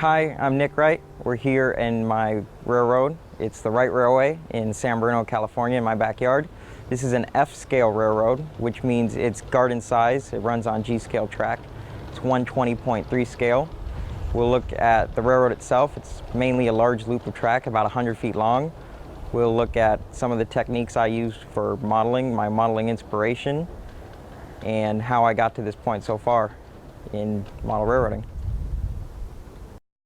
Hi, I'm Nick Wright. We're here in my railroad. It's the Wright Railway in San Bruno, California, in my backyard. This is an F-scale railroad, which means it's garden size. It runs on G-scale track. It's 120.3 scale. We'll look at the railroad itself. It's mainly a large loop of track, about 100 feet long. We'll look at some of the techniques I used for modeling, my modeling inspiration, and how I got to this point so far in model railroading.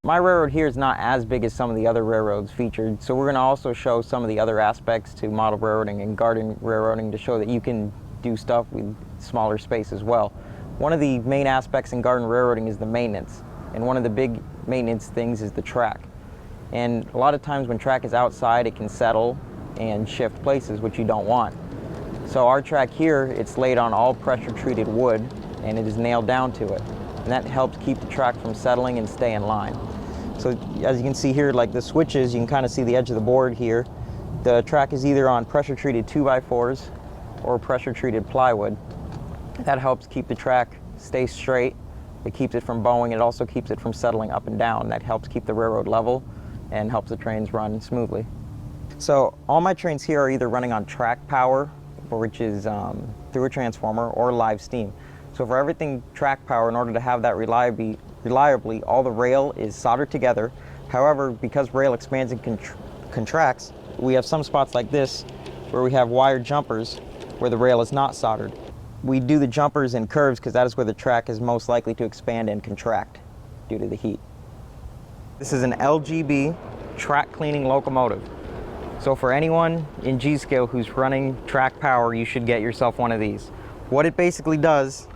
My railroad here is not as big as some of the other railroads featured, so we're going to also show some of the other aspects to model railroading and garden railroading to show that you can do stuff with smaller space as well. One of the main aspects in garden railroading is the maintenance, and one of the big maintenance things is the track. And a lot of times when track is outside, it can settle and shift places, which you don't want. So our track here, it's laid on all pressure treated wood, and it is nailed down to it. And that helps keep the track from settling and stay in line. So as you can see here, like the switches, you can kind of see the edge of the board here. The track is either on pressure treated 2x4s or pressure treated plywood. That helps keep the track stay straight. It keeps it from bowing. It also keeps it from settling up and down. That helps keep the railroad level and helps the trains run smoothly. So all my trains here are either running on track power, which is through a transformer, or live steam. So for everything track power, in order to have that reliably, all the rail is soldered together. However, because rail expands and contracts, we have some spots like this where we have wired jumpers where the rail is not soldered. We do the jumpers in curves because that is where the track is most likely to expand and contract due to the heat. This is an LGB track cleaning locomotive. So for anyone in G-scale who's running track power, you should get yourself one of these. What it basically does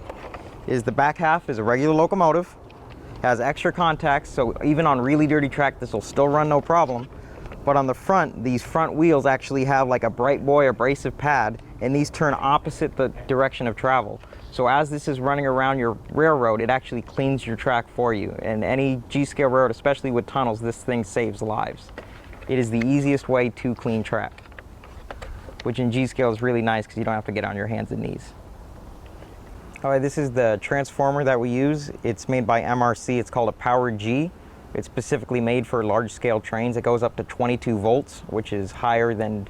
is the back half is a regular locomotive, has extra contacts, so even on really dirty track this will still run no problem. But on the front, these front wheels actually have like a Bright Boy abrasive pad, and these turn opposite the direction of travel. So as this is running around your railroad, it actually cleans your track for you. And any G-scale railroad, especially with tunnels, this thing saves lives. It is the easiest way to clean track, which in G-scale is really nice because you don't have to get on your hands and knees. All right, this is the transformer that we use. It's made by MRC. It's called a Power G. It's specifically made for large-scale trains. It goes up to 22 volts, which is higher than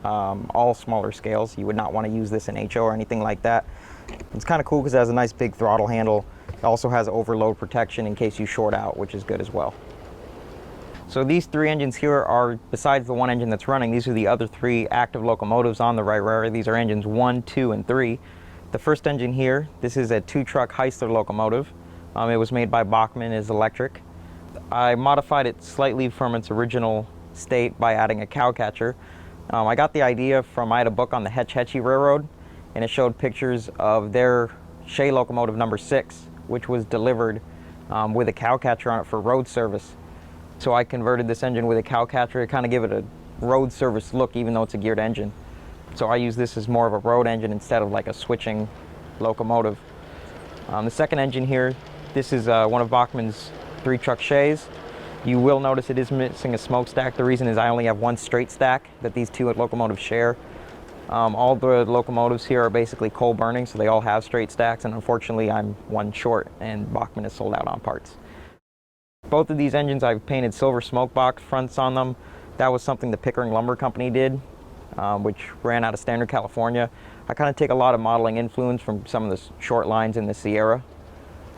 all smaller scales. You would not want to use this in HO or anything like that. It's kind of cool because it has a nice big throttle handle. It also has overload protection in case you short out, which is good as well. So these three engines here are, besides the one engine that's running, these are the other three active locomotives on the Wright Railway. These are engines 1, 2, and 3. The first engine here, this is a 2-truck Heisler locomotive. It was made by Bachmann, is electric. I modified it slightly from its original state by adding a cow catcher. I got the idea from, I had a book on the Hetch Hetchy Railroad, and it showed pictures of their Shea locomotive number 6, which was delivered with a cow catcher on it for road service. So I converted this engine with a cow catcher to kind of give it a road service look, even though it's a geared engine. So I use this as more of a road engine instead of like a switching locomotive. The second engine here, this is one of Bachmann's 3-truck Sheas. You will notice it is missing a smokestack. The reason is I only have one straight stack that these two locomotives share. All the locomotives here are basically coal burning, so they all have straight stacks, and unfortunately I'm one short, and Bachmann is sold out on parts. Both of these engines I've painted silver smoke box fronts on them. That was something the Pickering Lumber Company did, which ran out of Standard, California. I kind of take a lot of modeling influence from some of the short lines in the Sierra.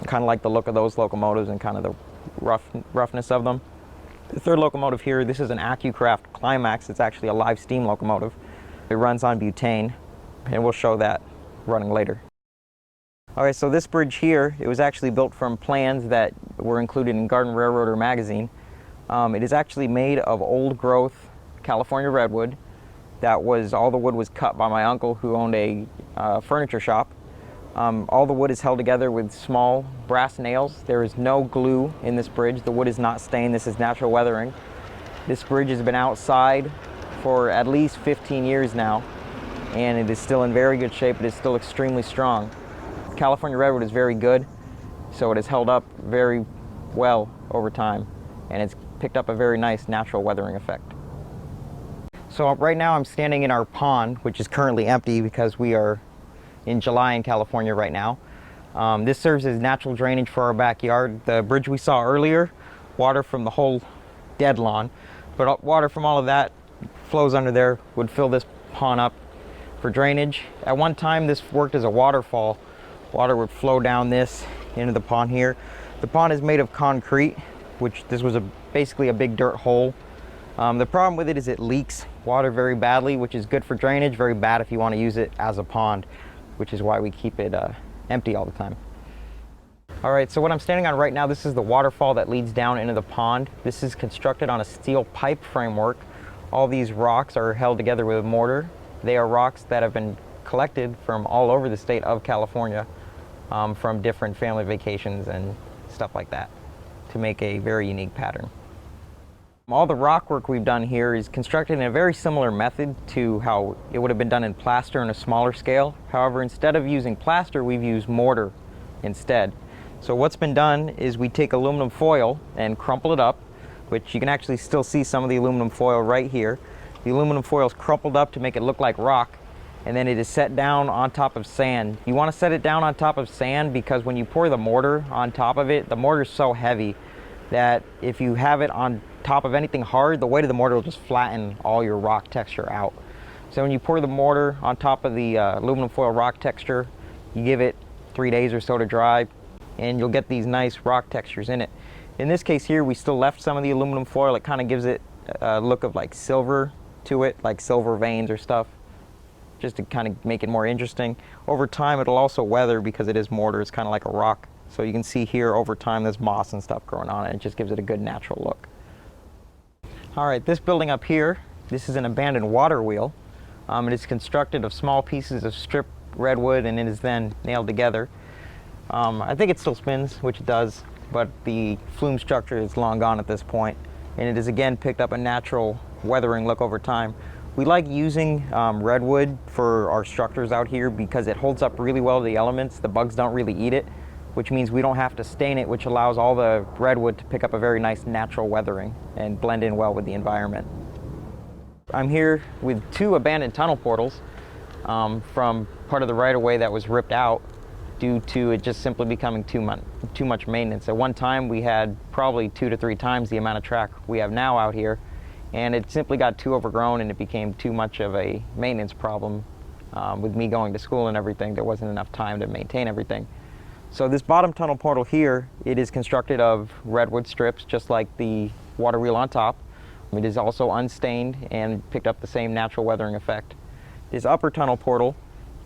I kind of like the look of those locomotives and kind of the roughness of them. The third locomotive here, this is an AccuCraft Climax. It's actually a live steam locomotive. It runs on butane, and we'll show that running later. All right, so this bridge here, it was actually built from plans that were included in Garden Railroader magazine. It is actually made of old growth California redwood. All the wood was cut by my uncle who owned a furniture shop. All the wood is held together with small brass nails. There is no glue in this bridge. The wood is not stained. This is natural weathering. This bridge has been outside for at least 15 years now, and it is still in very good shape. It is still extremely strong. California redwood is very good, so it has held up very well over time, and it's picked up a very nice natural weathering effect. So right now I'm standing in our pond, which is currently empty because we are in July in California right now. This serves as natural drainage for our backyard. The bridge we saw earlier water from the whole dead lawn, but water from all of that flows under there, would fill this pond up for drainage. At one time this worked as a waterfall. Water would flow down this into the pond here. The pond is made of concrete, which this was basically a big dirt hole. The problem with it is it leaks water very badly, which is good for drainage, very bad if you want to use it as a pond, which is why we keep it empty all the time. All right, so what I'm standing on right now, this is the waterfall that leads down into the pond. This is constructed on a steel pipe framework. All these rocks are held together with a mortar. They are rocks that have been collected from all over the state of California, from different family vacations and stuff like that, to make a very unique pattern. All the rock work we've done here is constructed in a very similar method to how it would have been done in plaster on a smaller scale. However, instead of using plaster, we've used mortar instead. So what's been done is we take aluminum foil and crumple it up, which you can actually still see some of the aluminum foil right here. The aluminum foil is crumpled up to make it look like rock, and then it is set down on top of sand. You want to set it down on top of sand because when you pour the mortar on top of it, the mortar is so heavy that if you have it on top of anything hard, the weight of the mortar will just flatten all your rock texture out. So when you pour the mortar on top of the aluminum foil rock texture, you give it 3 days or so to dry, and you'll get these nice rock textures in it. In this case here, we still left some of the aluminum foil. It kind of gives it a look of like silver to it, like silver veins or stuff, just to kind of make it more interesting. Over time, it'll also weather because it is mortar. It's kind of like a rock. So you can see here over time there's moss and stuff growing on it. It just gives it a good natural look. All right, this building up here, this is an abandoned water wheel. It is constructed of small pieces of stripped redwood, and it is then nailed together. I think it still spins, which it does, but the flume structure is long gone at this point, and it has again picked up a natural weathering look over time. We like using redwood for our structures out here because it holds up really well to the elements. The bugs don't really eat it, which means we don't have to stain it, which allows all the redwood to pick up a very nice natural weathering and blend in well with the environment. I'm here with 2 abandoned tunnel portals from part of the right-of-way that was ripped out due to it just simply becoming too much maintenance. At one time, we had probably 2 to 3 times the amount of track we have now out here, and it simply got too overgrown and it became too much of a maintenance problem. With me going to school and everything, there wasn't enough time to maintain everything. So this bottom tunnel portal here, it is constructed of redwood strips, just like the water wheel on top. It is also unstained and picked up the same natural weathering effect. This upper tunnel portal,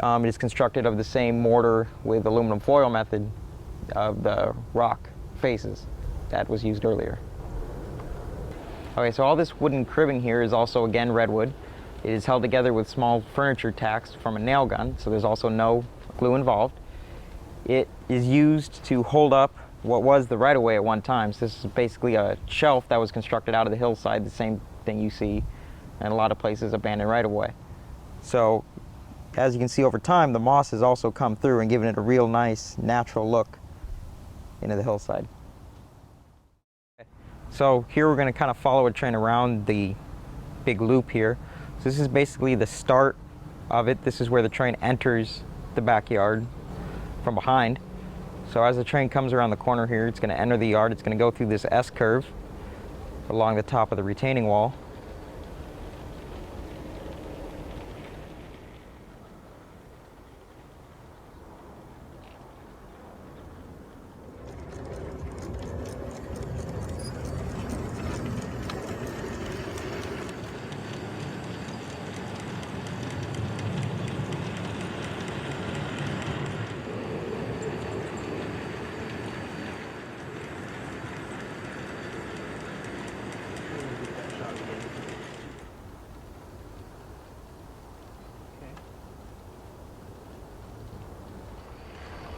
it is constructed of the same mortar with aluminum foil method of the rock faces that was used earlier. Okay, so all this wooden cribbing here is also again redwood. It is held together with small furniture tacks from a nail gun, so there's also no glue involved. It is used to hold up what was the right-of-way at one time. So this is basically a shelf that was constructed out of the hillside, the same thing you see in a lot of places, abandoned right-of-way. So as you can see over time, the moss has also come through and given it a real nice natural look into the hillside. So here we're going to kind of follow a train around the big loop here. So this is basically the start of it. This is where the train enters the backyard from behind. So as the train comes around the corner here, it's going to enter the yard. It's going to go through this S curve along the top of the retaining wall.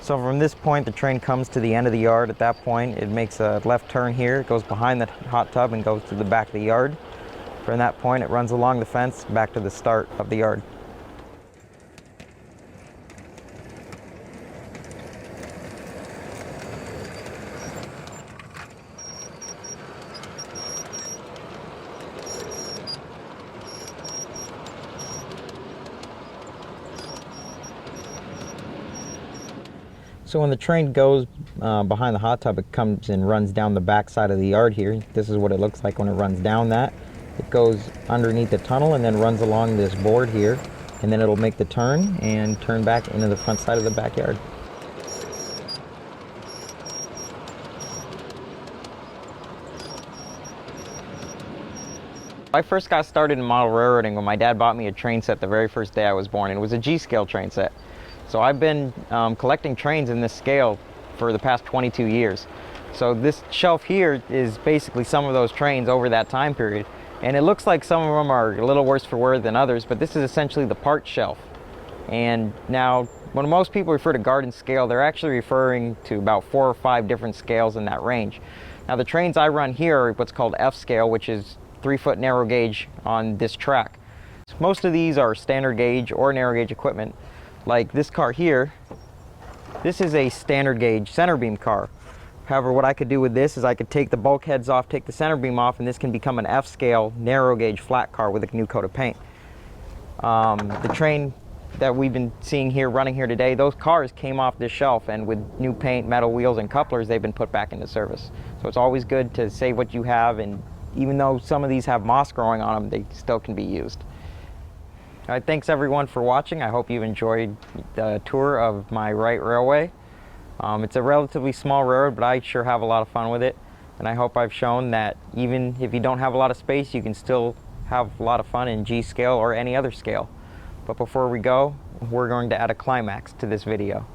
So from this point, the train comes to the end of the yard. At that point, it makes a left turn here. It goes behind the hot tub and goes to the back of the yard. From that point, it runs along the fence back to the start of the yard. So when the train goes behind the hot tub, it comes and runs down the back side of the yard here. This is what it looks like when it runs down that. It goes underneath the tunnel and then runs along this board here, and then it'll make the turn and turn back into the front side of the backyard. I first got started in model railroading when my dad bought me a train set the very first day I was born, and it was a G-scale train set. So I've been collecting trains in this scale for the past 22 years. So this shelf here is basically some of those trains over that time period. And it looks like some of them are a little worse for wear than others, but this is essentially the part shelf. And now, when most people refer to garden scale, they're actually referring to about 4 or 5 different scales in that range. Now the trains I run here are what's called F scale, which is 3-foot narrow gauge on this track. Most of these are standard gauge or narrow gauge equipment. Like this car here, this is a standard gauge center beam car. However, what I could do with this is I could take the bulkheads off, take the center beam off, and this can become an F-scale narrow gauge flat car with a new coat of paint. The train that we've been seeing here, running here today, those cars came off this shelf, and with new paint, metal wheels, and couplers, they've been put back into service. So it's always good to save what you have, and even though some of these have moss growing on them, they still can be used. All right, thanks everyone for watching. I hope you've enjoyed the tour of my Wright Railway. It's a relatively small railroad, but I sure have a lot of fun with it. And I hope I've shown that even if you don't have a lot of space, you can still have a lot of fun in G scale or any other scale. But before we go, we're going to add a climax to this video.